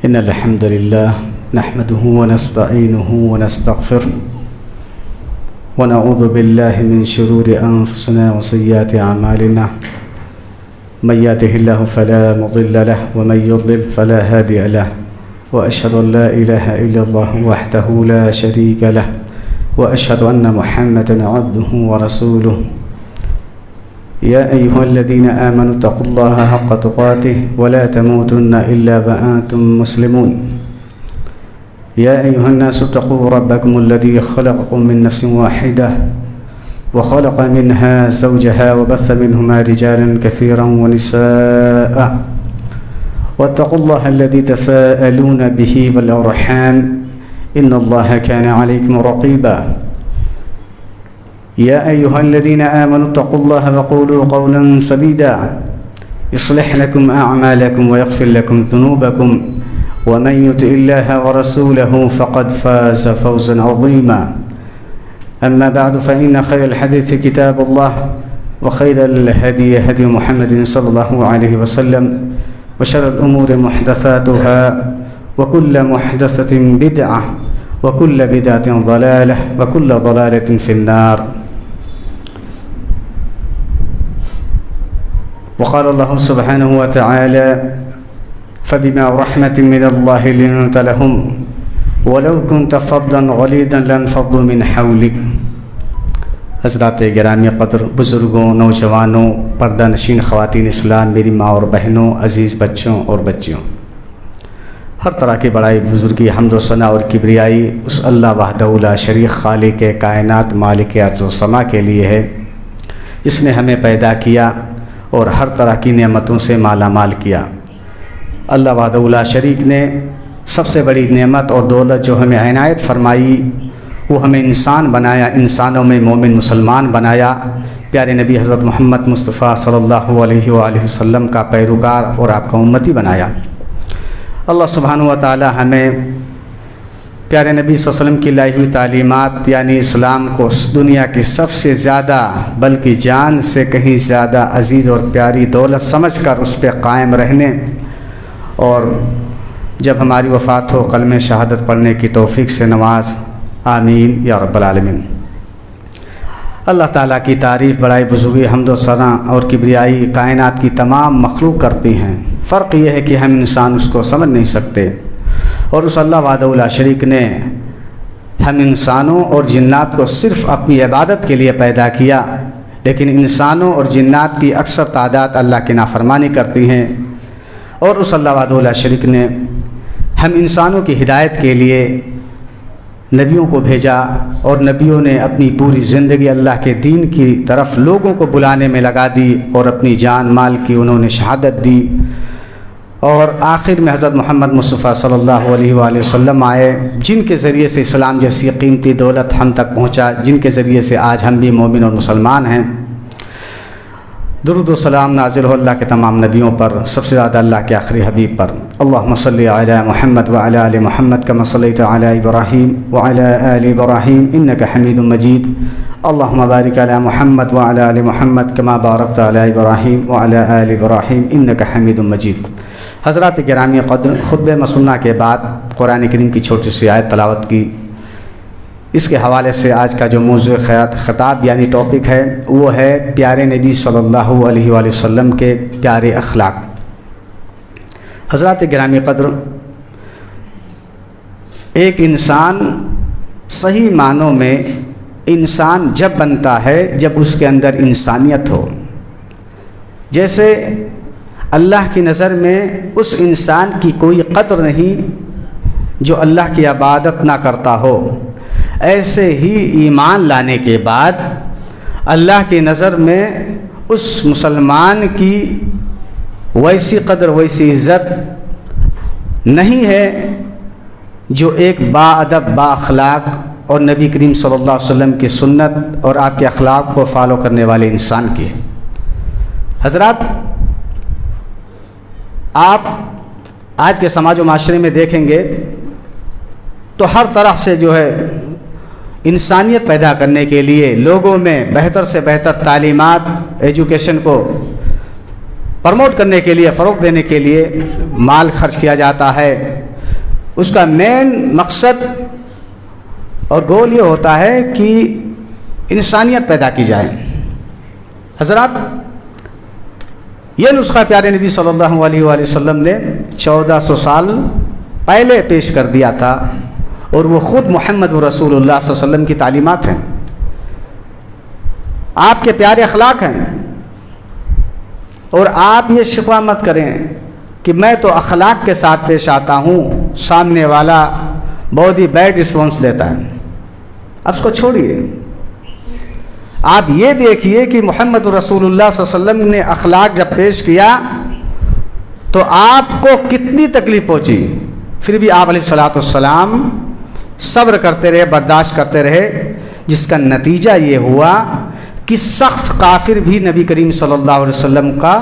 إن الحمد لله نحمده ونستعينه ونستغفره ونعوذ بالله من شرور أنفسنا وسيئات أعمالنا من يهده الله فلا مضل له ومن يضلل فلا هادي له وأشهد أن لا إله إلا الله وحده لا شريك له وأشهد أن محمدا عبده ورسوله يا أيها الذين آمنوا اتقوا الله حق تقاته ولا تموتن إلا وأنتم مسلمون يا أيها الناس اتقوا ربكم الذي خلقكم من نفس واحدة وخلق منها زوجها وبث منهما رجالا كثيرا ونساء واتقوا الله الذي تساءلون به والأرحام إن الله كان عليكم رقيبا يا أيها الذين آمنوا اتقوا الله وقولوا قولا سديدا يصلح لكم أعمالكم ويغفر لكم ذنوبكم ومن يطع الله ورسوله فقد فاز فوزا عظيما أما بعد فإن خير الحديث كتاب الله وخير الهدي هدي محمد صلى الله عليه وسلم وشر الأمور محدثاتها وكل محدثة بدعة وكل بدعة ضلالة وكل ضلالة في النار وقال الله سبحانه وتعالى فبما رحمة من الله لنت لهم ولو كنت فظا غليظا لانفضوا من حولك. حضرات گرامی قدر، بزرگوں، نوجوانوں، پردہ نشین خواتین اسلام، میری ماں اور بہنوں، عزیز بچوں اور بچیوں، ہر طرح کی بڑائی، بزرگی، حمد و ثنا اور کبریائی اس اللہ وحدہ لا شریک خالق کائنات مالک ارض و سما کے لیے ہے جس نے ہمیں پیدا کیا اور ہر طرح کی نعمتوں سے مالا مال کیا. اللہ وحدہ لا شریک نے سب سے بڑی نعمت اور دولت جو ہمیں عنایت فرمائی وہ ہمیں انسان بنایا، انسانوں میں مومن مسلمان بنایا، پیارے نبی حضرت محمد مصطفیٰ صلی اللہ علیہ وآلہ وسلم کا پیروکار اور آپ کا امتی بنایا. اللہ سبحانہ و تعالی ہمیں پیارے نبی صلی اللہ علیہ وسلم کی لائی ہوئی تعلیمات یعنی اسلام کو دنیا کی سب سے زیادہ بلکہ جان سے کہیں زیادہ عزیز اور پیاری دولت سمجھ کر اس پہ قائم رہنے اور جب ہماری وفات ہو کلمہ شہادت پڑھنے کی توفیق سے نواز. آمین یا رب العالمین. اللہ تعالیٰ کی تعریف، بڑائی، بزرگی، حمد و ثنا اور کبریائی کائنات کی تمام مخلوق کرتی ہیں. فرق یہ ہے کہ ہم انسان اس کو سمجھ نہیں سکتے، اور اس اللہ وحدہ لا شریک نے ہم انسانوں اور جنات کو صرف اپنی عبادت کے لیے پیدا کیا، لیکن انسانوں اور جنات کی اکثر تعداد اللہ کی نافرمانی کرتی ہیں، اور اس اللہ وحدہ لا شریک نے ہم انسانوں کی ہدایت کے لیے نبیوں کو بھیجا، اور نبیوں نے اپنی پوری زندگی اللہ کے دین کی طرف لوگوں کو بلانے میں لگا دی اور اپنی جان مال کی انہوں نے شہادت دی، اور آخر میں حضرت محمد مصطفیٰ صلی اللہ علیہ وآلہ وسلم آئے جن کے ذریعے سے اسلام جیسی قیمتی دولت ہم تک پہنچا، جن کے ذریعے سے آج ہم بھی مومن اور مسلمان ہیں. درود و سلام نازل ہو اللہ کے تمام نبیوں پر، سب سے زیادہ اللہ کے آخری حبیب پر. اللہم صلی علی محمد وعلی آل محمد کما صلیت علی ابراہیم وعلی آل ابراہیم انک حمید مجید. اللہم بارک علی محمد وعلی آل محمد کما بارکت علی ابراہیم وعلی آل ابراہیم انک حمید مجید. حضرات گرامی قدر، خطبہ مسنہ کے بعد قرآن کریم کی چھوٹی سی آیت تلاوت کی. اس کے حوالے سے آج کا جو موضوع خطاب یعنی ٹاپک ہے وہ ہے پیارے نبی صلی اللہ علیہ وآلہ وسلم کے پیارے اخلاق. حضرات گرامی قدر، ایک انسان صحیح معنوں میں انسان جب بنتا ہے جب اس کے اندر انسانیت ہو. جیسے اللہ کی نظر میں اس انسان کی کوئی قدر نہیں جو اللہ کی عبادت نہ کرتا ہو، ایسے ہی ایمان لانے کے بعد اللہ کی نظر میں اس مسلمان کی ویسی قدر، ویسی عزت نہیں ہے جو ایک با ادب، با اخلاق اور نبی کریم صلی اللہ علیہ وسلم کی سنت اور آپ کے اخلاق کو فالو کرنے والے انسان کی ہے. حضرات، آپ آج کے سماج و معاشرے میں دیکھیں گے تو ہر طرح سے جو ہے انسانیت پیدا کرنے کے لیے لوگوں میں بہتر سے بہتر تعلیمات، ایجوکیشن کو پروموٹ کرنے کے لیے، فروغ دینے کے لیے مال خرچ کیا جاتا ہے. اس کا مین مقصد اور گول یہ ہوتا ہے کہ انسانیت پیدا کی جائے۔ حضرات، یہ نسخہ پیارے نبی صلی اللہ علیہ وآلہ وسلم نے 1400 سال پہلے پیش کر دیا تھا، اور وہ خود محمد رسول اللہ صلی اللہ علیہ وسلم کی تعلیمات ہیں، آپ کے پیارے اخلاق ہیں۔ اور آپ یہ شکوہ مت کریں کہ میں تو اخلاق کے ساتھ پیش آتا ہوں، سامنے والا بہت ہی بیڈ رسپانس دیتا ہے۔ اب اس کو چھوڑیے، آپ یہ دیکھیے کہ محمد رسول اللہ صلی اللہ علیہ وسلم نے اخلاق جب پیش کیا تو آپ کو کتنی تکلیف پہنچی، پھر بھی آپ علیہ السلام صبر کرتے رہے، برداشت کرتے رہے، جس کا نتیجہ یہ ہوا کہ سخت کافر بھی نبی کریم صلی اللہ علیہ وسلم کا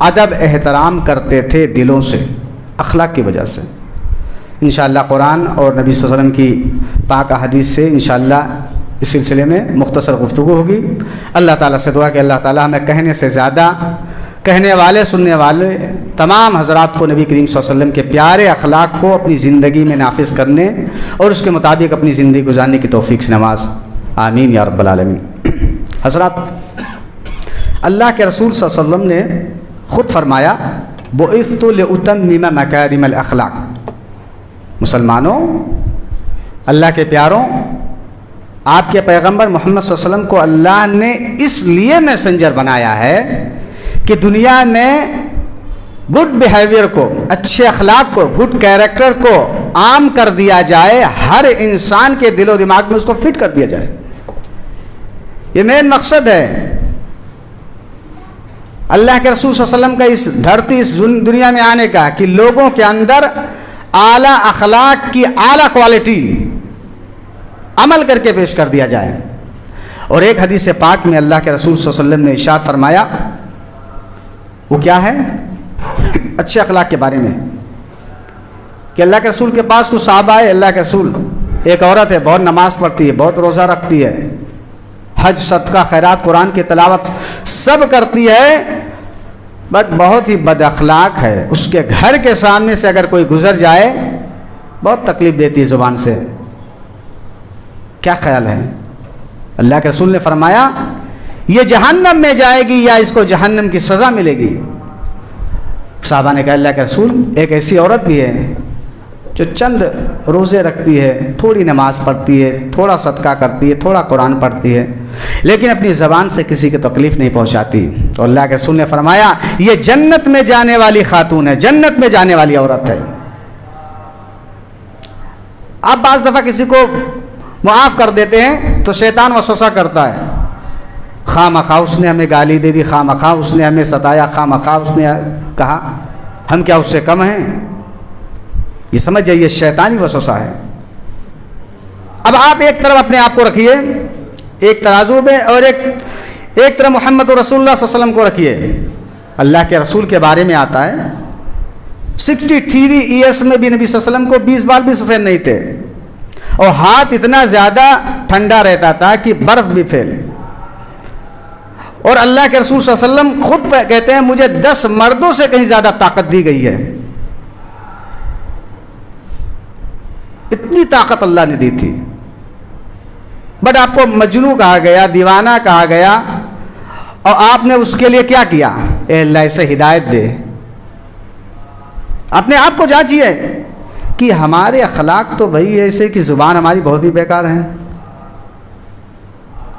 ادب احترام کرتے تھے دلوں سے، اخلاق کی وجہ سے۔ انشاءاللہ قرآن اور نبی صلی اللہ علیہ وسلم کی پاک احادیث سے انشاءاللہ اس سلسلے میں مختصر گفتگو ہوگی۔ اللہ تعالیٰ سے دعا کہ اللہ تعالیٰ ہمیں کہنے سے زیادہ کہنے والے سننے والے تمام حضرات کو نبی کریم صلی اللہ علیہ وسلم کے پیارے اخلاق کو اپنی زندگی میں نافذ کرنے اور اس کے مطابق اپنی زندگی گزارنے کی توفیق سے نواز، آمین یا رب العالمین۔ حضرات، اللہ کے رسول صلی اللہ علیہ وسلم نے خود فرمایا بعثت لأتمم مکارم الاخلاق۔ مسلمانوں، اللہ کے پیاروں، آپ کے پیغمبر محمد صلی اللہ علیہ وسلم کو اللہ نے اس لیے میسنجر بنایا ہے کہ دنیا میں گڈ بیہیویئر کو، اچھے اخلاق کو، گڈ کیریکٹر کو عام کر دیا جائے، ہر انسان کے دل و دماغ میں اس کو فٹ کر دیا جائے۔ یہ مین مقصد ہے اللہ کے رسول صلی اللہ علیہ وسلم کا اس دھرتی، اس دنیا میں آنے کا، کہ لوگوں کے اندر اعلیٰ اخلاق کی اعلیٰ کوالٹی عمل کر کے پیش کر دیا جائے۔ اور ایک حدیث پاک میں اللہ کے رسول صلی اللہ علیہ وسلم نے ارشاد فرمایا، وہ کیا ہے؟ اچھے اخلاق کے بارے میں، کہ اللہ کے رسول کے پاس کچھ صحابہ آئے، اللہ کے رسول، ایک عورت ہے، بہت نماز پڑھتی ہے، بہت روزہ رکھتی ہے، حج، صدقہ، خیرات، قرآن کی تلاوت سب کرتی ہے، بٹ بہت ہی بد اخلاق ہے۔ اس کے گھر کے سامنے سے اگر کوئی گزر جائے بہت تکلیف دیتی ہے زبان سے۔ کیا خیال ہے؟ اللہ کے رسول نے فرمایا یہ جہنم میں جائے گی یا اس کو جہنم کی سزا ملے گی۔ صحابہ نے کہا اللہ کے رسول، ایک ایسی عورت بھی ہے جو چند روزے رکھتی ہے، تھوڑی نماز پڑھتی ہے، تھوڑا صدقہ کرتی ہے، تھوڑا قرآن پڑھتی ہے، لیکن اپنی زبان سے کسی کی تکلیف نہیں پہنچاتی۔ تو اللہ کے رسول نے فرمایا یہ جنت میں جانے والی خاتون ہے، جنت میں جانے والی عورت ہے۔ آپ بعض دفعہ کسی کو معاف کر دیتے ہیں تو شیطان وسوسہ کرتا ہے، خواہ مخواہ اس نے ہمیں گالی دے دی، خواہ مخواہ اس نے ہمیں ستایا، خواہ مخواہ اس نے کہا، ہم کیا اس سے کم ہیں؟ یہ سمجھ جائیے شیطانی وسوسہ ہے۔ اب آپ ایک طرف اپنے آپ کو رکھیے ایک ترازو میں، اور ایک طرف محمد رسول اللہ صلی اللہ علیہ وسلم کو رکھیے۔ اللہ کے رسول کے بارے میں آتا ہے 63 ایئرس میں بھی نبی صلی اللہ علیہ وسلم کو 20 بال بھی سفید نہیں تھے، اور ہاتھ اتنا زیادہ ٹھنڈا رہتا تھا کہ برف بھی پھیل۔ اور اللہ کے رسول صلی اللہ علیہ وسلم خود کہتے ہیں مجھے 10 مردوں سے کہیں زیادہ طاقت دی گئی ہے۔ اتنی طاقت اللہ نے دی تھی، بٹ آپ کو مجنوں کہا گیا، دیوانہ کہا گیا، اور آپ نے اس کے لیے کیا کیا؟ اے اللہ اسے ہدایت دے۔ اپنے آپ کو جانچیے کہ ہمارے اخلاق تو بھائی ایسے کہ زبان ہماری بہت ہی بیکار ہے،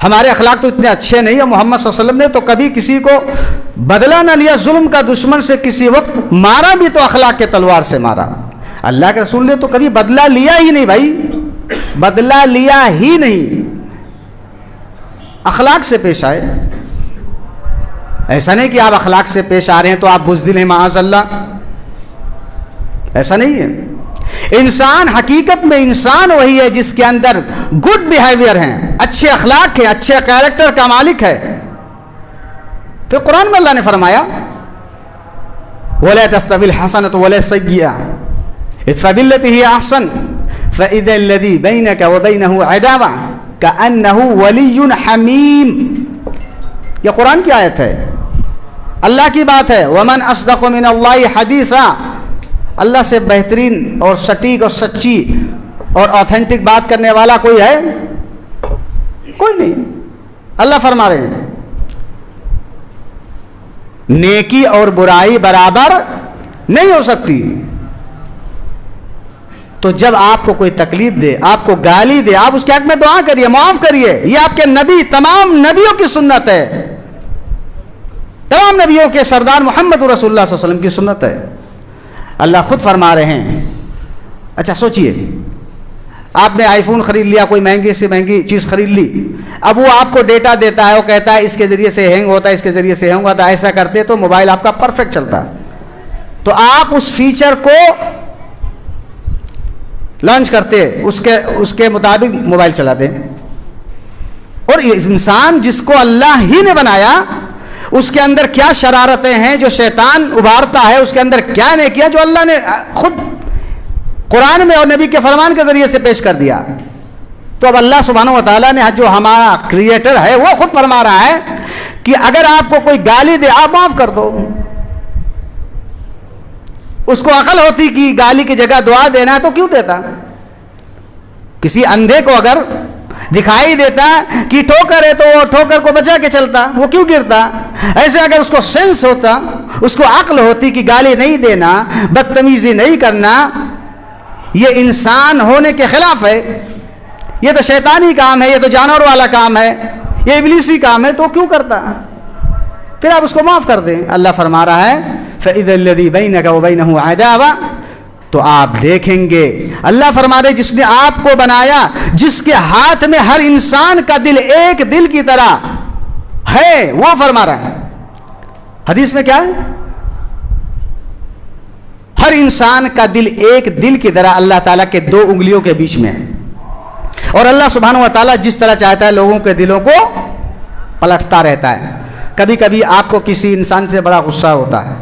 ہمارے اخلاق تو اتنے اچھے نہیں ہیں۔ محمد صلی اللہ علیہ وسلم نے تو کبھی کسی کو بدلہ نہ لیا، ظلم کا دشمن سے کسی وقت مارا بھی تو اخلاق کے تلوار سے مارا۔ اللہ کے رسول نے تو کبھی بدلہ لیا ہی نہیں، بھائی بدلہ لیا ہی نہیں، اخلاق سے پیش آئے۔ ایسا نہیں کہ آپ اخلاق سے پیش آ رہے ہیں تو آپ بزدل ہیں، معاذ اللہ، ایسا نہیں ہے۔ انسان حقیقت میں انسان وہی ہے جس کے اندر گڈ بیہیویئر ہیں، اچھے اخلاق ہیں، اچھے کیریکٹر کا مالک ہے۔ پھر قرآن میں اللہ نے فرمایا وَلَا تَسْتَوِي الْحَسَنَةُ وَلَا السَّيِّئَةُ ادْفَعْ بِالَّتِي هِيَ أَحْسَنُ فَإِذَا الَّذِي بَيْنَكَ وَبَيْنَهُ عَدَاوَةٌ كَأَنَّهُ وَلِيٌّ حَمِيمٌ۔ یہ قرآن کی آیت ہے، اللہ کی بات ہے۔ وَمَنْ أَصْدَقُ مِنَ اللَّهِ حَدِيثًا، اللہ سے بہترین اور سٹیک اور سچی اور آتھینٹک بات کرنے والا کوئی ہے؟ کوئی نہیں. اللہ فرما رہے ہیں نیکی اور برائی برابر نہیں ہو سکتی. تو جب آپ کو کوئی تکلیف دے، آپ کو گالی دے، آپ اس کے حق میں دعا کریے، معاف کریے. یہ آپ کے نبی، تمام نبیوں کی سنت ہے، تمام نبیوں کے سردار محمد رسول اللہ صلی اللہ علیہ وسلم کی سنت ہے. اللہ خود فرما رہے ہیں. اچھا سوچئے، آپ نے آئی فون خرید لیا، کوئی مہنگی سے مہنگی چیز خرید لی، اب وہ آپ کو ڈیٹا دیتا ہے، وہ کہتا ہے اس کے ذریعے سے ہینگ ہوتا ہے، اس کے ذریعے سے ہینگ ہوتا ہے. ایسا کرتے تو موبائل آپ کا پرفیکٹ چلتا. تو آپ اس فیچر کو لانچ کرتے، اس کے مطابق موبائل چلاتے. اور انسان جس کو اللہ ہی نے بنایا، اس کے اندر کیا شرارتیں ہیں جو شیطان ابھارتا ہے، اس کے اندر کیا نہیں کیا جو اللہ نے خود قرآن میں اور نبی کے فرمان کے ذریعے سے پیش کر دیا. تو اب اللہ سبحانہ و تعالیٰ نے جو ہمارا کریٹر ہے وہ خود فرما رہا ہے کہ اگر آپ کو کوئی گالی دے آپ معاف کر دو. اس کو عقل ہوتی کہ گالی کی جگہ دعا دینا ہے تو کیوں دیتا. کسی اندھے کو اگر دکھائی دیتا کہ ٹھوکر ہے تو وہ ٹھوکر کو بچا کے چلتا، وہ کیوں گرتا. ایسے اگر اس کو سینس ہوتا، اس کو عقل ہوتی کہ گالی نہیں دینا، بدتمیزی نہیں کرنا، یہ انسان ہونے کے خلاف ہے، یہ تو شیطانی کام ہے، یہ تو جانور والا کام ہے، یہ ابلیسی کام ہے، تو کیوں کرتا. پھر آپ اس کو معاف کر دیں. اللہ فرما رہا ہے فَإِذَا الَّذِي بَيْنَكَ وَبَيْنَهُ عَدَاوَةٌ، تو آپ دیکھیں گے. اللہ فرما رہے جس نے آپ کو بنایا، جس کے ہاتھ میں ہر انسان کا دل ایک دل کی طرح ہے، وہ فرما رہا ہے. حدیث میں کیا ہے؟ ہر انسان کا دل ایک دل کی طرح اللہ تعالیٰ کے دو انگلیوں کے بیچ میں ہے. اور اللہ سبحانہ و تعالیٰ جس طرح چاہتا ہے لوگوں کے دلوں کو پلٹتا رہتا ہے. کبھی کبھی آپ کو کسی انسان سے بڑا غصہ ہوتا ہے،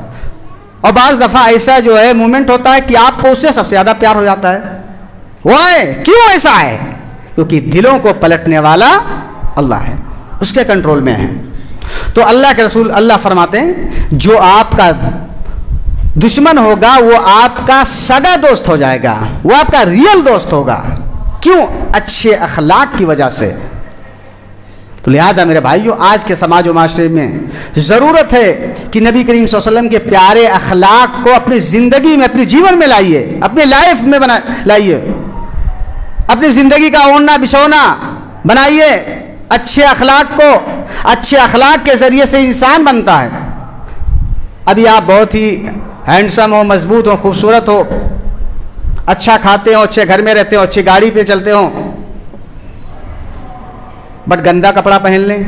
اور بعض دفعہ ایسا جو ہے مومنٹ ہوتا ہے کہ آپ کو اس سے سب سے زیادہ پیار ہو جاتا ہے. وائے کیوں ایسا ہے؟ کیونکہ دلوں کو پلٹنے والا اللہ ہے، اس کے کنٹرول میں ہے. تو اللہ کے رسول اللہ فرماتے ہیں جو آپ کا دشمن ہوگا وہ آپ کا سگا دوست ہو جائے گا، وہ آپ کا ریئل دوست ہوگا. کیوں؟ اچھے اخلاق کی وجہ سے. تو لہذا میرے بھائیوں، آج کے سماج و معاشرے میں ضرورت ہے کہ نبی کریم صلی اللہ علیہ وسلم کے پیارے اخلاق کو اپنی زندگی میں، اپنے جیون میں لائیے، اپنی لائف میں لائیے، اپنی زندگی کا اوڑھنا بچھونا بنائیے. اچھے اخلاق کو، اچھے اخلاق کے ذریعے سے انسان بنتا ہے. ابھی آپ بہت ہی ہینڈسم ہو، مضبوط ہو، خوبصورت ہو، اچھا کھاتے ہو، اچھے گھر میں رہتے ہو، اچھی گاڑی پہ چلتے ہو، بٹ گندا کپڑا پہن لیں،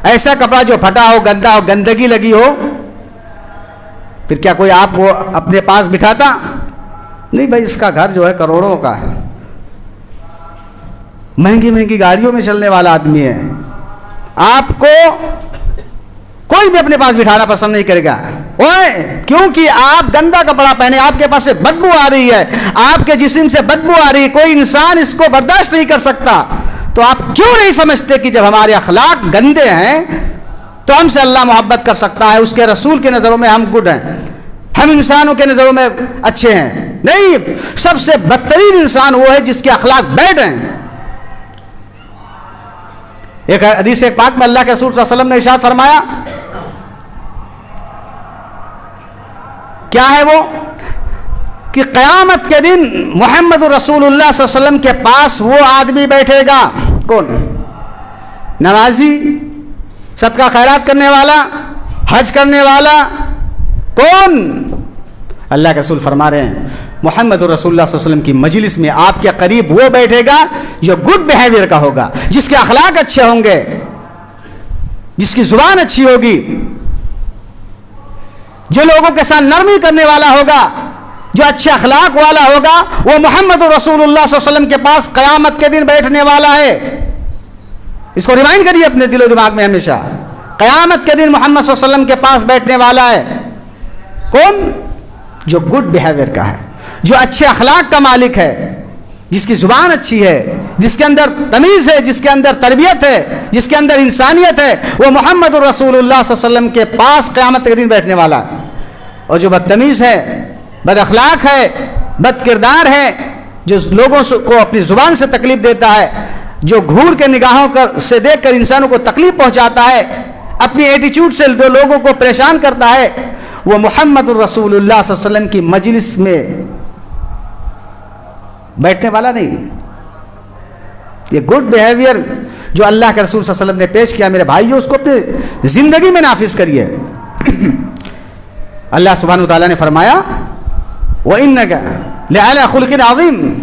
ایسا کپڑا جو پھٹا ہو، گندا ہو، گندگی لگی ہو، پھر کیا کوئی آپ کو اپنے پاس بٹھاتا؟ نہیں بھائی، اس کا گھر جو ہے کروڑوں کا ہے، مہنگی مہنگی گاڑیوں میں چلنے والا آدمی ہے، آپ کو کوئی بھی اپنے پاس بٹھانا پسند نہیں کرے گا. کیونکہ آپ گندا کپڑا پہنے، آپ کے پاس سے بدبو آ رہی ہے، آپ کے جسم سے بدبو آ رہی ہے، کوئی انسان اس کو برداشت نہیں کر سکتا. تو آپ کیوں نہیں سمجھتے کہ جب ہمارے اخلاق گندے ہیں تو ہم سے اللہ محبت کر سکتا ہے، اس کے رسول کی نظروں میں ہم گڈ ہیں، ہم انسانوں کے نظروں میں اچھے ہیں؟ نہیں، سب سے بدترین انسان وہ ہے جس کے اخلاق بیڈ ہیں. ایک حدیث پاک میں اللہ کے رسول صلی اللہ علیہ وسلم نے ارشاد فرمایا، کیا ہے وہ؟ کہ قیامت کے دن محمد رسول اللہ صلی اللہ علیہ وسلم کے پاس وہ آدمی بیٹھے گا. کون؟ نمازی، صدقہ خیرات کرنے والا، حج کرنے والا. کون؟ اللہ کے رسول فرما رہے ہیں محمد رسول اللہ صلی اللہ علیہ وسلم کی مجلس میں آپ کے قریب وہ بیٹھے گا جو گڈ بیہیویئر کا ہوگا، جس کے اخلاق اچھے ہوں گے، جس کی زبان اچھی ہوگی، جو لوگوں کے ساتھ نرمی کرنے والا ہوگا، جو اچھے اخلاق والا ہوگا، وہ محمد رسول اللہ صلی اللہ علیہ وسلم کے پاس قیامت کے دن بیٹھنے والا ہے. اس کو ریمائنڈ کریے اپنے دل و دماغ میں ہمیشہ، قیامت کے دن محمد صلی اللہ علیہ وسلم کے پاس بیٹھنے والا ہے. کون؟ جو گڈ بیہیویئر کا ہے، جو اچھے اخلاق کا مالک ہے، جس کی زبان اچھی ہے، جس کے اندر تمیز ہے، جس کے اندر تربیت ہے، جس کے اندر انسانیت ہے، وہ محمد رسول اللہ صلی اللہ علیہ وسلم کے پاس قیامت کے دن بیٹھنے والا ہے. اور جو بدتمیز ہے، بد اخلاق ہے، بد کردار ہے، جو لوگوں کو اپنی زبان سے تکلیف دیتا ہے، جو گھور کے نگاہوں سے دیکھ کر انسانوں کو تکلیف پہنچاتا ہے، اپنی ایٹیچیوڈ سے جو لوگوں کو پریشان کرتا ہے، وہ محمد الرسول اللہ صلی اللہ علیہ وسلم کی مجلس میں بیٹھنے والا نہیں۔ یہ گڈ بیہیویئر جو اللہ کے رسول صلی اللہ علیہ وسلم نے پیش کیا میرے بھائیوں، اس کو اپنی زندگی میں نافذ کریے۔ اللہ سبحانہ وتعالیٰ نے فرمایا وَإِنَّكَ لَعَلَىٰ خُلُقٍ عَظِيمٍ،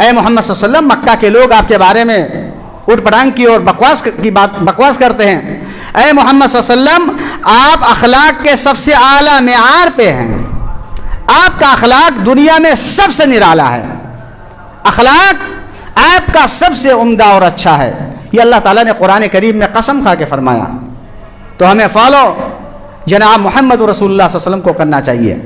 اے محمد صلی اللہ علیہ وسلم، مکہ کے لوگ آپ کے بارے میں اٹھ پٹانگ کی اور بکواس کرتے ہیں، اے محمد صلی اللہ علیہ وسلم آپ اخلاق کے سب سے اعلیٰ معیار پہ ہیں، آپ کا اخلاق دنیا میں سب سے نرالا ہے، اخلاق آپ کا سب سے عمدہ اور اچھا ہے۔ یہ اللہ تعالیٰ نے قرآن کریم میں قسم کھا کے فرمایا، تو ہمیں فالو جناب محمد رسول اللہ صلی اللہ علیہ وسلم کو کرنا چاہیے۔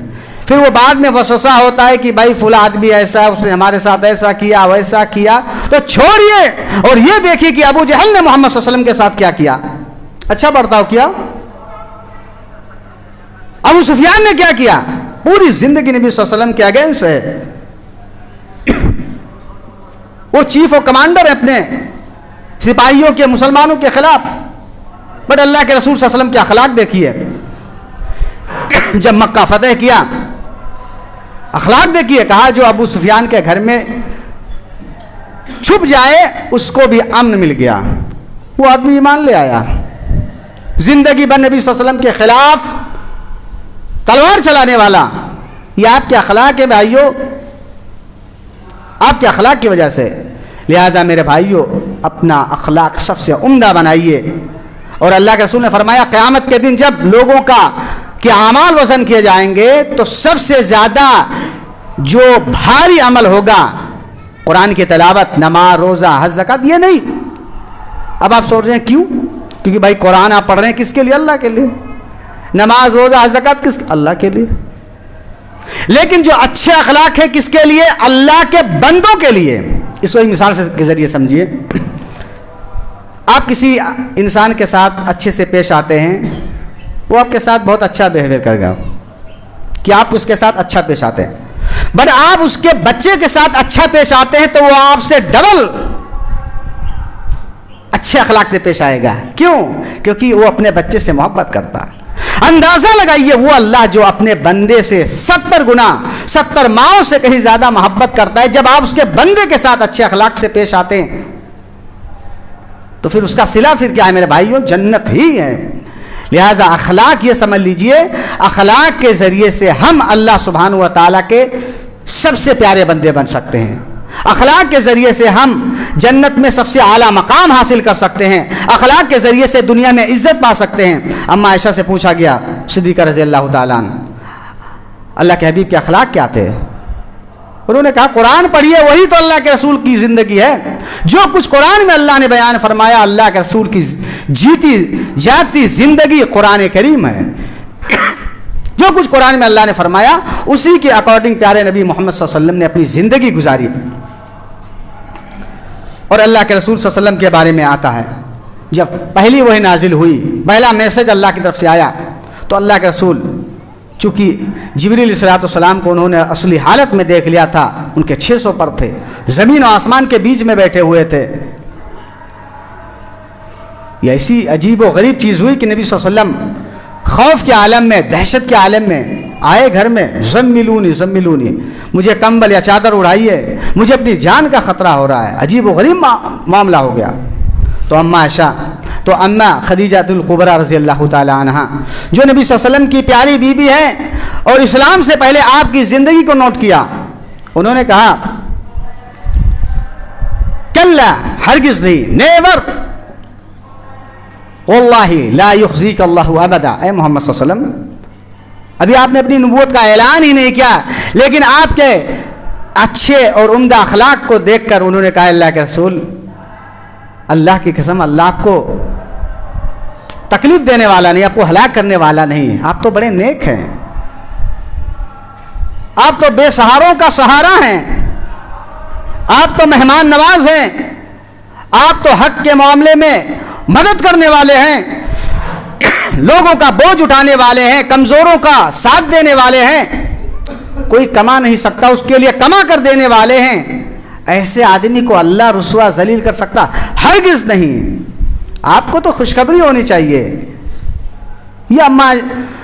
پھر وہ بعد میں وسوسہ ہوتا ہے کہ بھائی فلاں آدمی ایسا، اس نے ہمارے ساتھ ایسا کیا ویسا کیا، تو چھوڑیے اور یہ دیکھیے کہ ابو جہل نے محمد صلی اللہ علیہ وسلم کے ساتھ کیا کیا، اچھا برتاؤ کیا۔ ابو سفیان نے کیا کیا، پوری زندگی نبی صلی اللہ علیہ وسلم کے اگینسٹ ہے، وہ چیف اور کمانڈر ہے اپنے سپاہیوں کے، مسلمانوں کے خلاف، بٹ اللہ کے رسول صلی اللہ علیہ وسلم کے اخلاق دیکھیے۔ جب مکہ فتح کیا، اخلاق دیکھیے، کہا جو ابو سفیان کے گھر میں چھپ جائے اس کو بھی امن مل گیا، وہ آدمی ایمان لے آیا، زندگی بھر نبی صلی اللہ علیہ وسلم کے خلاف تلوار چلانے والا۔ یہ آپ کے اخلاق ہے بھائیوں، آپ کے اخلاق کی وجہ سے۔ لہٰذا میرے بھائیوں اپنا اخلاق سب سے عمدہ بنائیے۔ اور اللہ کے رسول نے فرمایا قیامت کے دن جب لوگوں کے اعمال وزن کیے جائیں گے تو سب سے زیادہ جو بھاری عمل ہوگا قرآن کی تلاوت، نماز، روزہ، حج، زکوٰۃ، یہ نہیں۔ اب آپ سوچ رہے ہیں کیوں؟ کیونکہ بھائی قرآن آپ پڑھ رہے ہیں کس کے لیے؟ اللہ کے لیے۔ نماز، روزہ، حج، زکوٰۃ کس؟ اللہ کے لیے۔ لیکن جو اچھے اخلاق ہے کس کے لیے؟ اللہ کے بندوں کے لیے۔ اس کو ایک مثال کے ذریعے سمجھیے۔ آپ کسی انسان کے ساتھ اچھے سے پیش آتے ہیں، وہ آپ کے ساتھ بہت اچھا بیہیویئر کرے گا کہ آپ اس کے ساتھ اچھا پیش آتے ہیں، بٹ آپ اس کے بچے کے ساتھ اچھا پیش آتے ہیں تو وہ آپ سے ڈبل اچھے اخلاق سے پیش آئے گا۔ کیوں؟ کیونکہ وہ اپنے بچے سے محبت کرتا ہے۔ اندازہ لگائیے وہ اللہ جو اپنے بندے سے 70 گنا 70 ماؤں سے کہیں زیادہ محبت کرتا ہے، جب آپ اس کے بندے کے ساتھ اچھے اخلاق سے پیش آتے ہیں تو پھر اس کا صلہ پھر کیا ہے میرے بھائیوں؟ جنت ہی ہے۔ لہٰذا اخلاق یہ سمجھ لیجئے، اخلاق کے ذریعے سے ہم اللہ سبحانہ و تعالیٰ کے سب سے پیارے بندے بن سکتے ہیں، اخلاق کے ذریعے سے ہم جنت میں سب سے اعلیٰ مقام حاصل کر سکتے ہیں، اخلاق کے ذریعے سے دنیا میں عزت پا سکتے ہیں۔ اما عائشہ سے پوچھا گیا صدیقہ رضی اللہ تعالیٰ عنہ، اللہ کے حبیب کے اخلاق کیا تھے؟ انہوں نے کہا قرآن پڑھیے، وہی تو اللہ کے رسول کی زندگی ہے۔ جو کچھ قرآن میں اللہ نے بیان فرمایا، اللہ کے رسول کی جیتی جاتی زندگی قرآن کریم ہے۔ جو کچھ قرآن میں اللہ نے فرمایا اسی کے اکارڈنگ پیارے نبی محمد صلی اللہ علیہ وسلم نے اپنی زندگی گزاری۔ اور اللہ کے رسول صلی اللہ علیہ وسلم کے بارے میں آتا ہے، جب پہلی وحی نازل ہوئی، پہلا میسج اللہ کی طرف سے آیا، تو اللہ کے رسول چونکہ جبریل علیہ السلام کو انہوں نے اصلی حالت میں دیکھ لیا تھا، ان کے 600 پر تھے، زمین و آسمان کے بیچ میں بیٹھے ہوئے تھے۔ یہ ایسی عجیب و غریب چیز ہوئی کہ نبی صلی اللہ علیہ وسلم خوف کے عالم میں، دہشت کے عالم میں آئے گھر میں، زملونی زملونی، مجھے کمبل یا چادر اڑائیے، مجھے اپنی جان کا خطرہ ہو رہا ہے۔ عجیب و غریب معاملہ ہو گیا۔ تو اما خدیجہ الکبریٰ رضی اللہ تعالی عنہا، جو نبی صلی اللہ علیہ وسلم کی پیاری بیوی ہے اور اسلام سے پہلے آپ کی زندگی کو نوٹ کیا، انہوں نے کہا کلا، ہرگز نہیں، نیور، واللہ لا یخزیک اللہ ابدا۔ اے محمد صلی اللہ علیہ وسلم، ابھی آپ نے اپنی نبوت کا اعلان ہی نہیں کیا، لیکن آپ کے اچھے اور عمدہ اخلاق کو دیکھ کر انہوں نے کہا اللہ کے رسول، اللہ کی قسم، اللہ آپ کو تکلیف دینے والا نہیں، آپ کو ہلاک کرنے والا نہیں، آپ تو بڑے نیک ہیں، آپ تو بے سہاروں کا سہارا ہیں، آپ تو مہمان نواز ہیں، آپ تو حق کے معاملے میں مدد کرنے والے ہیں، لوگوں کا بوجھ اٹھانے والے ہیں، کمزوروں کا ساتھ دینے والے ہیں۔ کوئی کما نہیں سکتا اس کے لیے کما کر دینے والے ہیں، ایسے آدمی کو اللہ رسوا ذلیل کر سکتا؟ ہرگز نہیں۔ آپ کو تو خوشخبری ہونی چاہیے۔ یہ اماں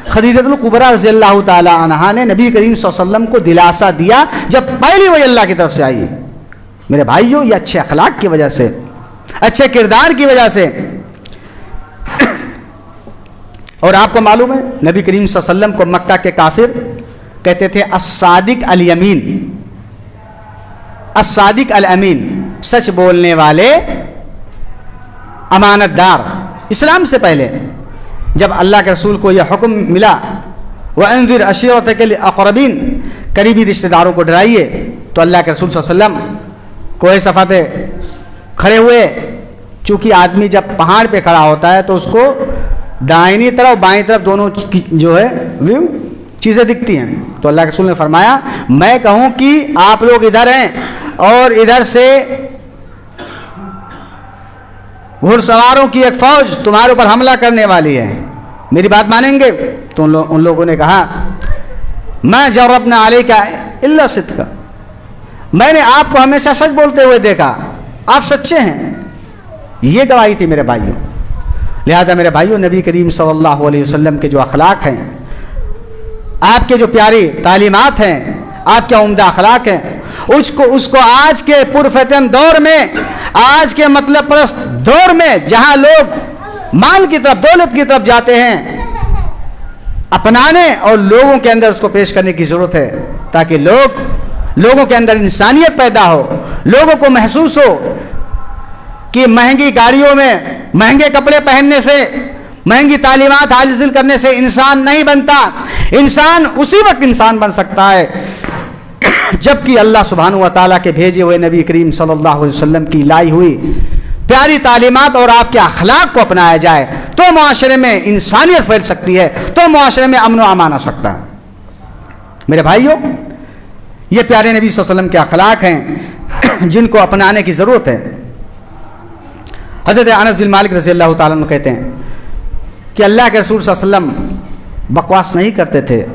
خدیجہ الکبریٰ رضی اللہ تعالی عنہا نے نبی کریم صلی اللہ علیہ وسلم کو دلاسا دیا جب پہلی وحی اللہ کی طرف سے آئی۔ میرے بھائیوں، یہ اچھے اخلاق کی وجہ سے، اچھے کردار کی وجہ سے۔ اور آپ کو معلوم ہے نبی کریم صلی اللہ علیہ وسلم کو مکہ کے کافر کہتے تھے الصادق الیمین، الصادق الامین، سچ بولنے والے، امانت دار۔ اسلام سے پہلے جب اللہ کے رسول کو یہ حکم ملا وَأَنذِرْ عَشِيرَتَكَ الْأَقْرَبِينَ، قریبی رشتہ داروں کو ڈرائیے، تو اللہ کے رسول صلی اللہ علیہ وسلم کوہ صفا پہ کھڑے ہوئے۔ چونکہ آدمی جب پہاڑ پہ کھڑا ہوتا ہے تو اس کو دائنی طرف بائیں طرف دونوں جو ہے ویو چیزیں دکھتی ہیں، تو اللہ کے رسول نے فرمایا میں کہوں کہ آپ لوگ ادھر ہیں اور ادھر سے گھڑ سواروں کی ایک فوج تمہارے اوپر حملہ کرنے والی ہے، میری بات مانیں گے؟ تو ان لوگوں نے کہا ما جربنا علیک الا صدقا، میں نے آپ کو ہمیشہ سچ بولتے ہوئے دیکھا، آپ سچے ہیں۔ یہ گواہی تھی میرے بھائیوں۔ لہذا میرے بھائیوں، نبی کریم صلی اللہ علیہ وسلم کے جو اخلاق ہیں، آپ کے جو پیاری تعلیمات ہیں، آپ کے عمدہ اخلاق ہیں، اس کو آج کے پرفتن دور میں، آج کے مطلب پرست دور میں جہاں لوگ مال کی طرف، دولت کی طرف جاتے ہیں، اپنانے اور لوگوں کے اندر اس کو پیش کرنے کی ضرورت ہے، تاکہ لوگوں کے اندر انسانیت پیدا ہو، لوگوں کو محسوس ہو کہ مہنگی گاڑیوں میں مہنگے کپڑے پہننے سے، مہنگی تعلیمات حاصل کرنے سے انسان نہیں بنتا۔ انسان اسی وقت انسان بن سکتا ہے جبکہ اللہ سبحانہ و تعالیٰ کے بھیجے ہوئے نبی کریم صلی اللہ علیہ وسلم کی لائی ہوئی پیاری تعلیمات اور آپ کے اخلاق کو اپنایا جائے، تو معاشرے میں انسانیت پھیل سکتی ہے، تو معاشرے میں امن و امان آ سکتا ہے۔ میرے بھائیوں، یہ پیارے نبی صلی اللہ علیہ وسلم کے اخلاق ہیں جن کو اپنانے کی ضرورت ہے۔ حضرت انس بن مالک رضی اللہ تعالیٰ عنہ کہتے ہیں کہ اللہ کے رسول صلی اللہ علیہ وسلم بکواس نہیں کرتے تھے،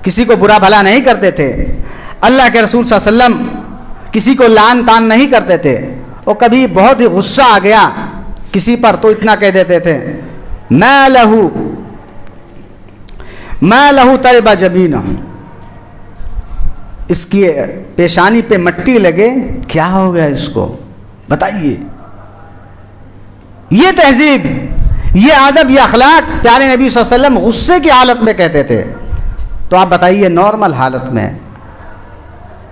کسی کو برا بھلا نہیں کرتے تھے، اللہ کے رسول صلی اللہ علیہ وسلم کسی کو لعن طعن نہیں کرتے تھے، اور کبھی بہت ہی غصہ آ گیا کسی پر تو اتنا کہہ دیتے تھے ما لہو ترب جبینہ، اس کی پیشانی پہ مٹی لگے، کیا ہو گیا اس کو بتائیے۔ یہ تہذیب، یہ ادب، یہ اخلاق پیارے نبی صلی اللہ علیہ وسلم غصے کی حالت میں کہتے تھے۔ تو آپ بتائیے نارمل حالت میں،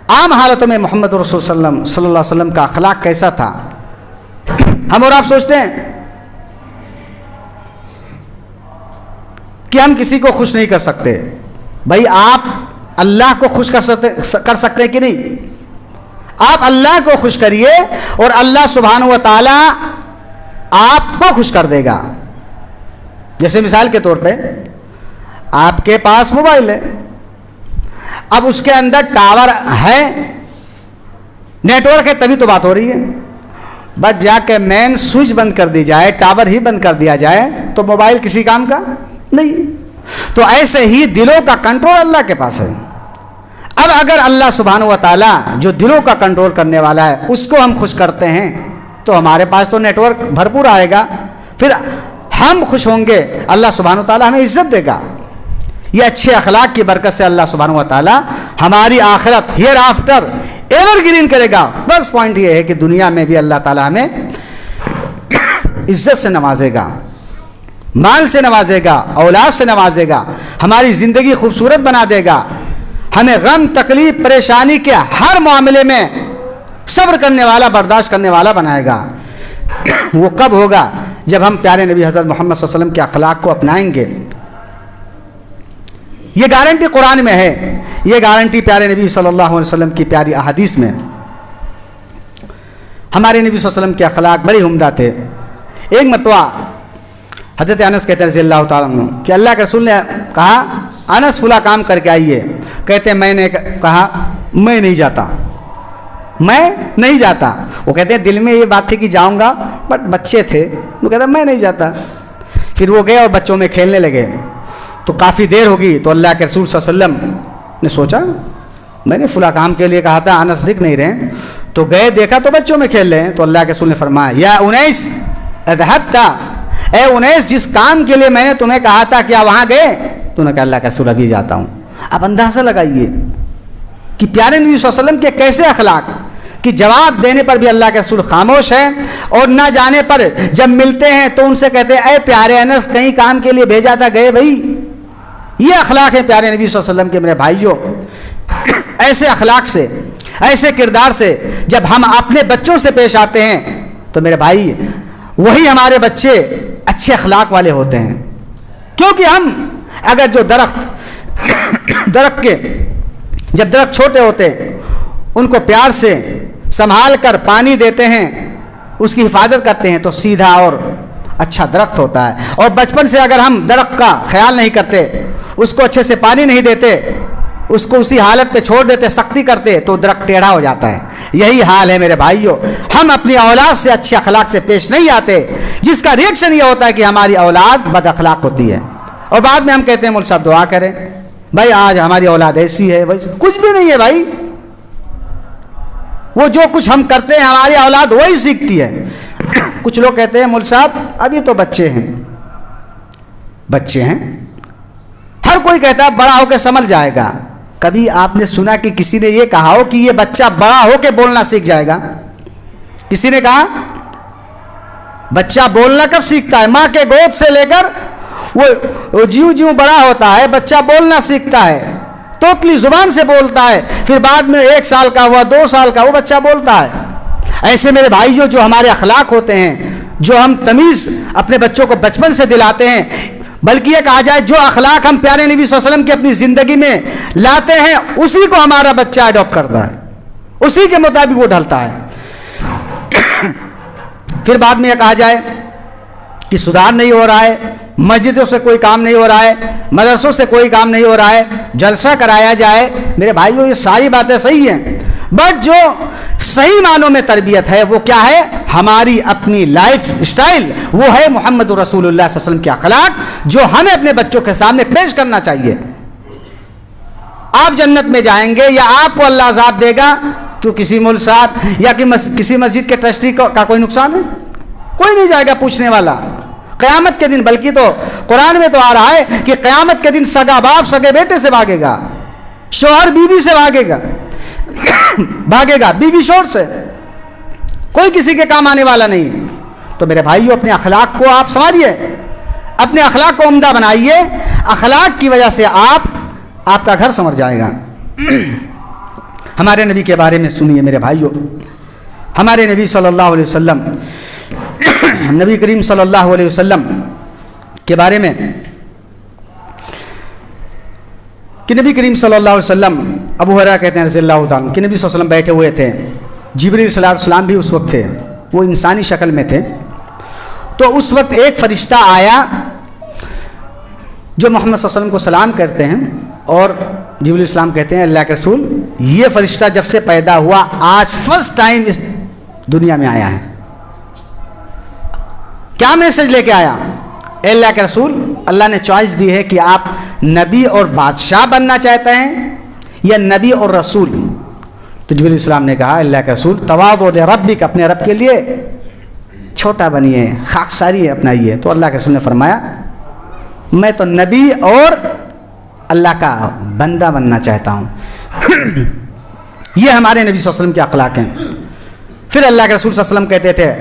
عام حالتوں میں محمد رسول صلی اللہ علیہ وسلم کا اخلاق کیسا تھا؟ ہم اور آپ سوچتے ہیں کہ ہم کسی کو خوش نہیں کر سکتے۔ بھائی آپ اللہ کو خوش کر سکتے ہیں کہ نہیں؟ آپ اللہ کو خوش کریے اور اللہ سبحانہ و تعالی آپ کو خوش کر دے گا۔ جیسے مثال کے طور پہ آپ کے پاس موبائل ہے، اب اس کے اندر ٹاور ہے، نیٹ ورک ہے، تبھی تو بات ہو رہی ہے۔ بٹ جا کے مین سوئچ بند کر دی جائے، ٹاور ہی بند کر دیا جائے تو موبائل کسی کام کا نہیں۔ تو ایسے ہی دلوں کا کنٹرول اللہ کے پاس ہے۔ اب اگر اللہ سبحانہ و تعالیٰ جو دلوں کا کنٹرول کرنے والا ہے اس کو ہم خوش کرتے ہیں تو ہمارے پاس تو نیٹ ورک بھرپور آئے گا، پھر ہم خوش ہوں گے، اللہ سبحانہ و تعالیٰ ہمیں عزت دے گا۔ یہ اچھے اخلاق کی برکت سے اللہ سبحانہ و تعالیٰ ہماری آخرت ہیئر آفٹر ایور گرین کرے گا۔ بس پوائنٹ یہ ہے کہ دنیا میں بھی اللہ تعالیٰ ہمیں عزت سے نوازے گا، مال سے نوازے گا، اولاد سے نوازے گا، ہماری زندگی خوبصورت بنا دے گا، ہمیں غم تکلیف پریشانی کے ہر معاملے میں صبر کرنے والا، برداشت کرنے والا بنائے گا۔ وہ کب ہوگا؟ جب ہم پیارے نبی حضرت محمد صلی اللہ علیہ وسلم کے اخلاق کو اپنائیں گے۔ یہ گارنٹی قرآن میں ہے، یہ گارنٹی پیارے نبی صلی اللہ علیہ وسلم کی پیاری احادیث میں۔ ہمارے نبی صلی اللہ علیہ وسلم کے اخلاق بڑے عمدہ تھے۔ ایک مرتبہ حضرت انس کہتے ہیں رضی اللہ تعالیٰ عنہ کہ اللہ کے رسول نے کہا انس فلاں کام کر کے آئیے، کہتے ہیں میں نے کہا میں نہیں جاتا، میں نہیں جاتا۔ وہ کہتے ہیں دل میں یہ بات تھی کہ جاؤں گا، بٹ بچے تھے، وہ کہتا میں نہیں جاتا۔ پھر وہ گئے اور بچوں میں کھیلنے لگے، تو کافی دیر ہوگی تو اللہ کے رسول صلی اللہ علیہ وسلم نے سوچا میں نے فلاں کام کے لیے کہا تھا، انس دکھ نہیں رہے، تو گئے دیکھا تو بچوں میں کھیل رہے ہیں، تو اللہ کے رسول نے فرمایا یا انیس اذهبت، اے انیس جس کام کے لیے میں نے تمہیں کہا تھا کیا وہاں گئے؟ تو نے کہا اللہ کے رسول ابھی جاتا ہوں۔ اب اندازہ لگائیے کہ پیارے نبی صلی اللہ علیہ وسلم کے کیسے اخلاق کہ جواب دینے پر بھی اللہ کے رسول خاموش ہے، اور نہ جانے پر جب ملتے ہیں تو ان سے کہتے ہیں اے پیارے انس کہیں کام کے لیے بھیجا تھا گئے بھائی؟ یہ اخلاق ہے پیارے نبی صلی اللہ علیہ وسلم کے میرے بھائیوں۔ ایسے اخلاق سے، ایسے کردار سے جب ہم اپنے بچوں سے پیش آتے ہیں تو میرے بھائی وہی ہمارے بچے اچھے اخلاق والے ہوتے ہیں۔ کیونکہ ہم اگر جو درخت کے جب درخت چھوٹے ہوتے ان کو پیار سے سنبھال کر پانی دیتے ہیں، اس کی حفاظت کرتے ہیں تو سیدھا اور اچھا درخت ہوتا ہے، اور بچپن سے اگر ہم درخت کا خیال نہیں کرتے، اس کو اچھے سے پانی نہیں دیتے، اس کو اسی حالت پہ چھوڑ دیتے، سختی کرتے، تو درخت ٹیڑھا ہو جاتا ہے۔ یہی حال ہے میرے بھائیوں، ہم اپنی اولاد سے اچھے اخلاق سے پیش نہیں آتے، جس کا ریئیکشن یہ ہوتا ہے کہ ہماری اولاد بد اخلاق ہوتی ہے، اور بعد میں ہم کہتے ہیں مول صاحب دعا کریں بھائی آج ہماری اولاد ایسی ہے ویسی۔ کچھ بھی نہیں ہے بھائی، وہ جو کچھ ہم کرتے ہیں ہماری اولاد وہی سیکھتی ہے۔ کچھ لوگ کہتے ہیں مول صاحب ابھی تو بچے ہیں، بچے ہیں، ہر کوئی کہتا ہے بڑا ہو کے سنبھل جائے گا۔ کبھی آپ نے سنا کہ کسی نے یہ کہا ہو کہ یہ بچہ بڑا ہو کے بولنا سیکھ جائے گا؟ کسی نے کہا؟ بچہ بولنا کب سیکھتا ہے؟ ماں کے گود سے لے کر وہ جیوں جیوں بڑا ہوتا ہے بچہ بولنا سیکھتا ہے، توتلی زبان سے بولتا ہے، پھر بعد میں 1 سال کا ہوا 2 سال کا وہ بچہ بولتا ہے۔ ایسے میرے بھائیوں جو ہمارے اخلاق ہوتے ہیں، جو ہم تمیز اپنے بچوں کو بچپن سے دلاتے ہیں، بلکہ یہ کہا جائے جو اخلاق ہم پیارے نبی صلی اللہ علیہ وسلم کی اپنی زندگی میں لاتے ہیں اسی کو ہمارا بچہ اڈاپٹ کرتا ہے، اسی کے مطابق وہ ڈھلتا ہے۔ پھر بعد میں یہ کہا جائے کہ سدھار نہیں ہو رہا ہے، مسجدوں سے کوئی کام نہیں ہو رہا ہے، مدرسوں سے کوئی کام نہیں ہو رہا ہے، جلسہ کرایا جائے، میرے بھائیوں یہ ساری باتیں صحیح ہیں، بٹ جو صحیح معنوں میں تربیت ہے وہ کیا ہے؟ ہماری اپنی لائف سٹائل، وہ ہے محمد رسول اللہ صلی اللہ علیہ وسلم کے اخلاق جو ہمیں اپنے بچوں کے سامنے پیش کرنا چاہیے۔ آپ جنت میں جائیں گے یا آپ کو اللہ عذاب دے گا تو کسی مول صاحب یا کسی مسجد کے ٹرسٹی کا کوئی نقصان ہے؟ کوئی نہیں جائے گا پوچھنے والا قیامت کے دن۔ بلکہ تو قرآن میں تو آ رہا ہے کہ قیامت کے دن سگا باپ سگے بیٹے سے بھاگے گا، شوہر بیوی سے بھاگے گا بیوی شوہر سے، کوئی کسی کے کام آنے والا نہیں۔ تو میرے بھائیو اپنے اخلاق کو آپ سنوارئے، اپنے اخلاق کو عمدہ بنائیے، اخلاق کی وجہ سے آپ کا گھر سنور جائے گا۔ ہمارے نبی کے بارے میں سنیے میرے بھائیو، ہمارے نبی صلی اللہ علیہ وسلم، نبی کریم صلی اللہ علیہ وسلم کے بارے میں کہ نبی کریم صلی اللہ علیہ وسلم، ابو ہریرہ کہتے ہیں رضی اللہ تعالیٰ کہ نبی صلی اللہ علیہ وسلم بیٹھے ہوئے تھے، جبریل صلی اللہ علیہ وسلم بھی اس وقت تھے، وہ انسانی شکل میں تھے، تو اس وقت ایک فرشتہ آیا جو محمد صلی اللہ علیہ وسلم کو سلام کرتے ہیں، اور جبریل السلام کہتے ہیں اللہ کے رسول یہ فرشتہ جب سے پیدا ہوا آج فرسٹ ٹائم اس دنیا میں آیا ہے، کیا میسج لے کے آیا؟ اے اللہ کے رسول اللہ نے چوائس دی ہے کہ آپ نبی اور بادشاہ بننا چاہتے ہیں یا نبی اور رسول؟ تو جبریل السلام نے کہا اللہ کے رسول تواضع لربک، اپنے رب کے لیے چھوٹا بنیے، خاکساری اپنائیے۔ تو اللہ کے رسول نے فرمایا میں تو نبی اور اللہ کا بندہ بننا چاہتا ہوں۔ یہ ہمارے نبی صلی اللہ علیہ وسلم کے اخلاق ہیں۔ پھر اللہ کے رسول صلی اللہ علیہ وسلم کہتے تھے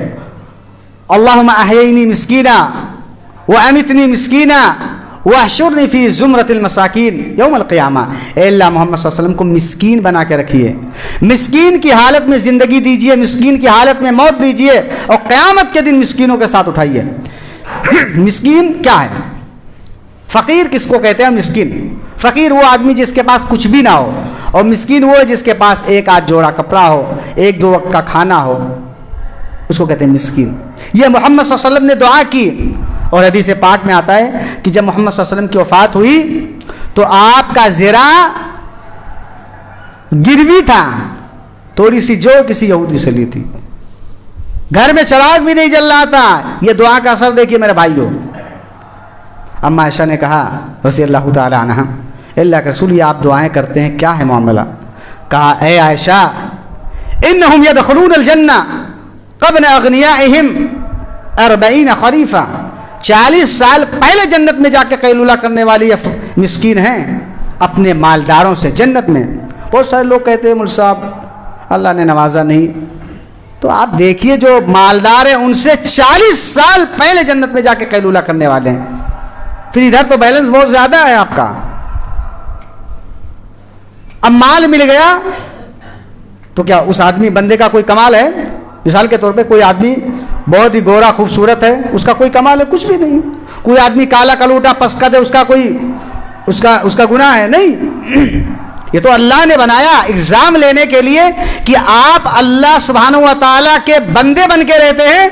اللہم احیینی مسکینا وامتنی مسکینا واحشرنی فی زمرۃ المساکین یوم القیامہ، اے اللہ محمد صلی اللہ علیہ وسلم کو مسکین بنا کے رکھیے، مسکین کی حالت میں زندگی دیجیے، مسکین کی حالت میں موت دیجیے، اور قیامت کے دن مسکینوں کے ساتھ اٹھائیے۔ مسکین کیا ہے؟ فقیر کس کو کہتے ہیں؟ مسکین، فقیر وہ آدمی جس کے پاس کچھ بھی نہ ہو، اور مسکین وہ ہے جس کے پاس 1-8 جوڑا کپڑا ہو، 1-2 وقت کا کھانا ہو، اس کو کہتے ہیں مسکین۔ یہ محمد صلی اللہ علیہ وسلم نے دعا کی، اور حدیث پاک میں آتا ہے کہ جب محمد صلی اللہ علیہ وسلم کی وفات ہوئی تو آپ کا زرہ گروی تھا، تھوڑی سی جو کسی یہودی سے لی تھی، گھر میں چراغ بھی نہیں جل رہا تھا۔ یہ دعا کا اثر دیکھیے میرے بھائیوں۔ اما عائشہ نے کہا رضی اللہ تعالی عنہا اللہ کے رسول یہ آپ دعائیں کرتے ہیں کیا ہے معاملہ؟ کہا اے عائشہ انہم یدخلون الجنہ قبل اغنیائہم 40 خریفہ، 40 سال پہلے جنت میں جا کے قیلولہ کرنے والی مسکین ہیں اپنے مالداروں سے جنت میں۔ بہت سارے لوگ کہتے ہیں مول صاحب اللہ نے نوازا نہیں، تو آپ دیکھیے جو مالدار ہیں ان سے 40 سال پہلے جنت میں جا کے قیلولہ کرنے والے ہیں، پھر ادھر تو بیلنس بہت زیادہ ہے آپ کا۔ اب مال مل گیا تو کیا اس آدمی بندے کا کوئی کمال ہے؟ مثال کے طور پہ کوئی آدمی بہت ہی گورا خوبصورت ہے، اس کا کوئی کمال ہے؟ کچھ بھی نہیں۔ کوئی آدمی کالا کلوٹا پسکد ہے، اس کا کوئی اس کا گناہ ہے؟ نہیں۔ یہ تو اللہ نے بنایا ایگزام لینے کے لیے کہ آپ اللہ سبحانہ و تعالیٰ کے بندے بن کے رہتے ہیں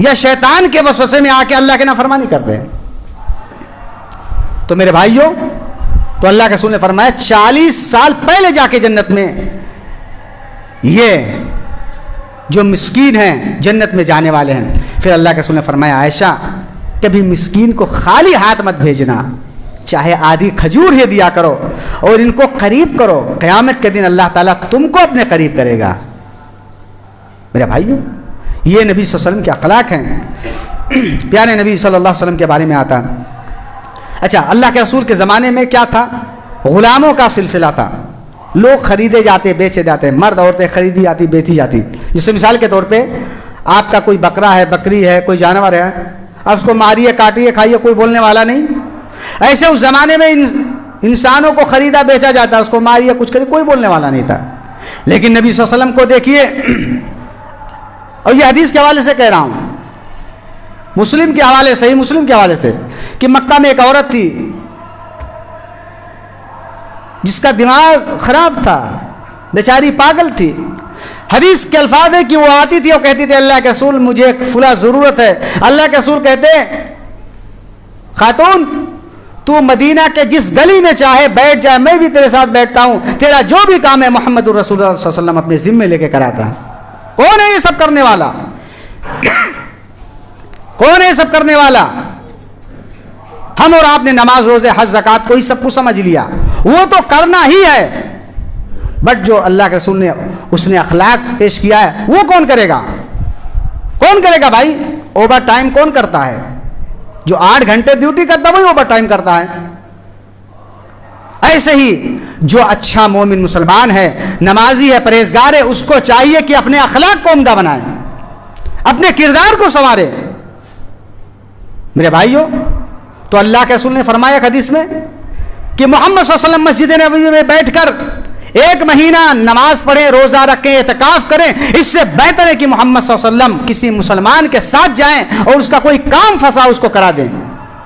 یا شیطان کے وسوسے میں آ کے اللہ کے نافرمانی کرتے ہیں۔ تو میرے بھائیوں، تو اللہ کے رسول نے فرمایا 40 سال پہلے جا کے جنت میں یہ جو مسکین ہیں جنت میں جانے والے ہیں۔ پھر اللہ کے رسول نے فرمایا عائشہ کبھی مسکین کو خالی ہاتھ مت بھیجنا، چاہے آدھی کھجور ہی دیا کرو اور ان کو قریب کرو، قیامت کے دن اللہ تعالیٰ تم کو اپنے قریب کرے گا۔ میرے بھائیوں، یہ نبی صلی اللہ علیہ وسلم کے اخلاق ہیں۔ پیارے نبی صلی اللہ علیہ وسلم کے بارے میں آتا۔ اچھا، اللہ کے رسول کے زمانے میں کیا تھا؟ غلاموں کا سلسلہ تھا، لوگ خریدے جاتے بیچے جاتے، مرد عورتیں خریدی جاتی بیچی جاتی۔ جیسے مثال کے طور پہ آپ کا کوئی بکرا ہے، بکری ہے، کوئی جانور ہے، آپ اس کو ماریے کاٹیے کھائیے، کوئی بولنے والا نہیں۔ ایسے اس زمانے میں انسانوں کو خریدا بیچا جاتا، اس کو ماریے کچھ کریے، کوئی بولنے والا نہیں تھا۔ لیکن نبی صلی اللہ علیہ وسلم کو دیکھیے، اور یہ حدیث کے حوالے سے کہہ رہا ہوں، مسلم کے حوالے، صحیح مسلم کے حوالے سے، کہ مکہ میں ایک عورت تھی جس کا دماغ خراب تھا، بیچاری پاگل تھی۔ حدیث کے الفاظ ہے کہ وہ آتی تھی اور کہتی تھی اللہ کے رسول مجھے ایک فلاں ضرورت ہے۔ اللہ کے رسول کہتے خاتون تو مدینہ کے جس گلی میں چاہے بیٹھ جائے، میں بھی تیرے ساتھ بیٹھتا ہوں، تیرا جو بھی کام ہے محمد الرسول اللہ صلی اللہ علیہ وسلم اپنے ذمے لے کے کراتا ہے۔ کون ہے یہ سب کرنے والا؟ کون ہے یہ سب کرنے والا؟ ہم اور آپ نے نماز روزے حج زکات کوئی سب کو سمجھ لیا، وہ تو کرنا ہی ہے، بٹ جو اللہ کے رسول نے اس نے اخلاق پیش کیا ہے وہ کون کرے گا؟ کون کرے گا بھائی؟ اوور ٹائم کون کرتا ہے؟ جو 8 گھنٹے ڈیوٹی کرتا ہے وہی اوور ٹائم کرتا ہے۔ ایسے ہی جو اچھا مومن مسلمان ہے، نمازی ہے، پرہیزگار ہے، اس کو چاہیے کہ اپنے اخلاق کو عمدہ بنائے، اپنے کردار کو سنوارے۔ میرے بھائیوں، تو اللہ کے رسول نے فرمایا حدیث میں کہ محمد صلی اللہ علیہ وسلم مسجد نبوی میں بیٹھ کر 1 مہینہ نماز پڑھیں، روزہ رکھیں، اعتکاف کریں، اس سے بہتر ہے کہ محمد صلی اللہ علیہ وسلم کسی مسلمان کے ساتھ جائیں اور اس کا کوئی کام پھنسا اس کو کرا دیں،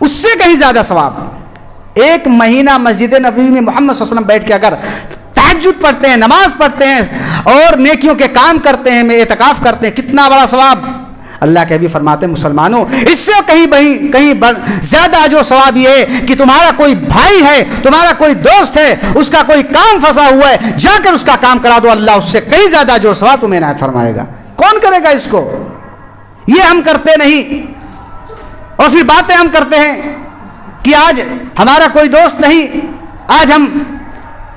اس سے کہیں زیادہ ثواب۔ 1 مہینہ مسجد نبوی میں محمد صلی اللہ علیہ وسلم بیٹھ کے اگر تہجد پڑھتے ہیں، نماز پڑھتے ہیں اور نیکیوں کے کام کرتے ہیں، اعتکاف کرتے ہیں، کتنا بڑا ثواب۔ اللہ کے حبیب فرماتے ہیں مسلمانوں، اس سے کہیں زیادہ اجر و ثواب یہ ہے کہ تمہارا کوئی بھائی ہے، تمہارا کوئی دوست ہے، اس کا کوئی کام پھنسا ہوا ہے، جا کر اس کا کام کرا دو، اللہ اس سے کہیں زیادہ اجر و ثواب تمہیں عنایت فرمائے گا۔ کون کرے گا اس کو؟ یہ ہم کرتے نہیں، اور پھر باتیں ہم کرتے ہیں کہ آج ہمارا کوئی دوست نہیں، آج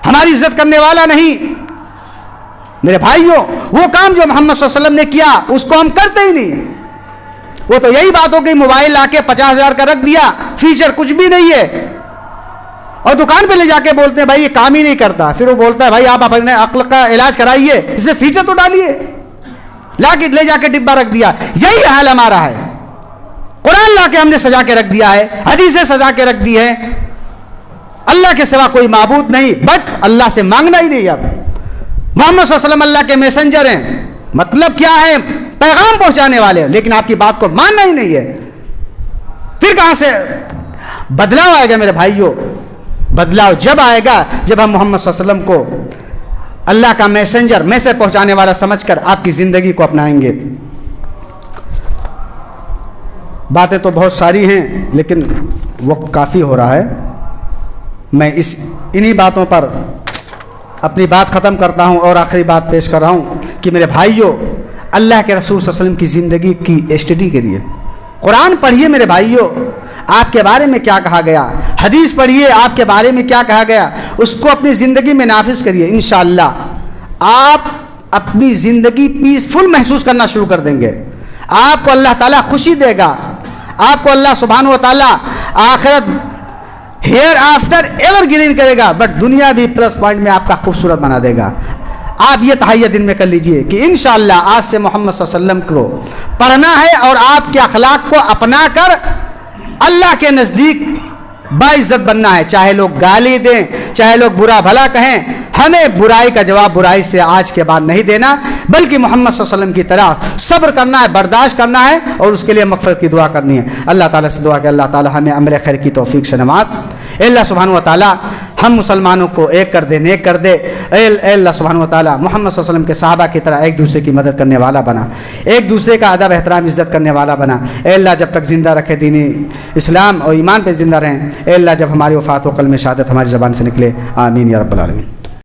ہماری عزت کرنے والا نہیں۔ میرے بھائیوں، وہ کام جو محمد صلی اللہ علیہ وسلم نے کیا اس کو ہم کرتے ہی نہیں۔ وہ تو یہی بات ہو گئی، موبائل لا کے 50,000 کا رکھ دیا، فیچر کچھ بھی نہیں ہے، اور دکان پہ لے جا کے بولتے ہیں بھائی یہ کام ہی نہیں کرتا، پھر وہ بولتا ہے بھائی آپ اپنے عقل کا علاج کرائیے، اس میں فیچر تو ڈالیے، لا کے لے جا کے ڈبہ رکھ دیا۔ یہی حال ہمارا ہے، قرآن لا کے ہم نے سجا کے رکھ دیا ہے، حدیثیں سجا کے رکھ دی ہے، اللہ کے سوا کوئی معبود نہیں، بٹ اللہ سے مانگنا ہی نہیں۔ اب محمد صلی اللہ علیہ وسلم اللہ کے میسنجر ہیں، مطلب کیا ہے؟ پیغام پہنچانے والے، لیکن آپ کی بات کو ماننا ہی نہیں ہے۔ پھر کہاں سے بدلاؤ آئے گا میرے بھائیوں؟ بدلاؤ جب آئے گا جب ہم محمد صلی اللہ علیہ وسلم کو اللہ کا میسنجر، میسج پہنچانے والا سمجھ کر آپ کی زندگی کو اپنائیں گے۔ باتیں تو بہت ساری ہیں لیکن وقت کافی ہو رہا ہے، میں انہی باتوں پر اپنی بات ختم کرتا ہوں اور آخری بات پیش کر رہا ہوں کہ میرے بھائیوں، اللہ کے رسول صلی اللہ علیہ وسلم کی زندگی کی اسٹڈی کریے، قرآن پڑھیے میرے بھائیوں، آپ کے بارے میں کیا کہا گیا، حدیث پڑھیے آپ کے بارے میں کیا کہا گیا، اس کو اپنی زندگی میں نافذ کریے، انشاءاللہ آپ اپنی زندگی پیسفل محسوس کرنا شروع کر دیں گے، آپ کو اللہ تعالیٰ خوشی دے گا، آپ کو اللہ سبحانہ و تعالیٰ آخرت ہیئر آفٹر ایور گرین کرے گا، بٹ دنیا بھی پلس پوائنٹ میں آپ کا خوبصورت بنا دے گا۔ آپ یہ تہیہ دن میں کر لیجئے کہ انشاءاللہ آج سے محمد صلی اللہ علیہ وسلم کو پڑھنا ہے اور آپ کے اخلاق کو اپنا کر اللہ کے نزدیک باعزت بننا ہے، چاہے لوگ گالی دیں، چاہے لوگ برا بھلا کہیں، ہمیں برائی کا جواب برائی سے آج کے بعد نہیں دینا، بلکہ محمد صلی اللہ علیہ وسلم کی طرح صبر کرنا ہے، برداشت کرنا ہے اور اس کے لیے مغفرت کی دعا کرنی ہے۔ اللہ تعالیٰ سے دعا کہ اللہ تعالیٰ ہمیں عمل خیر کی توفیق سے نواز۔ اے اللہ سبحانہ و تعالیٰ ہم مسلمانوں کو ایک کر دے، نیک کر دے۔ اے اللہ سبحانہ و تعالیٰ محمد صلی اللہ علیہ وسلم کے صحابہ کی طرح ایک دوسرے کی مدد کرنے والا بنا، ایک دوسرے کا ادب احترام عزت کرنے والا بنا۔ اے اللہ جب تک زندہ رکھے دینی اسلام اور ایمان پہ زندہ رہیں، اے اللہ جب ہماری وفات و کلمہ شہادت ہماری زبان سے نکلے، آمین یا رب العالمین۔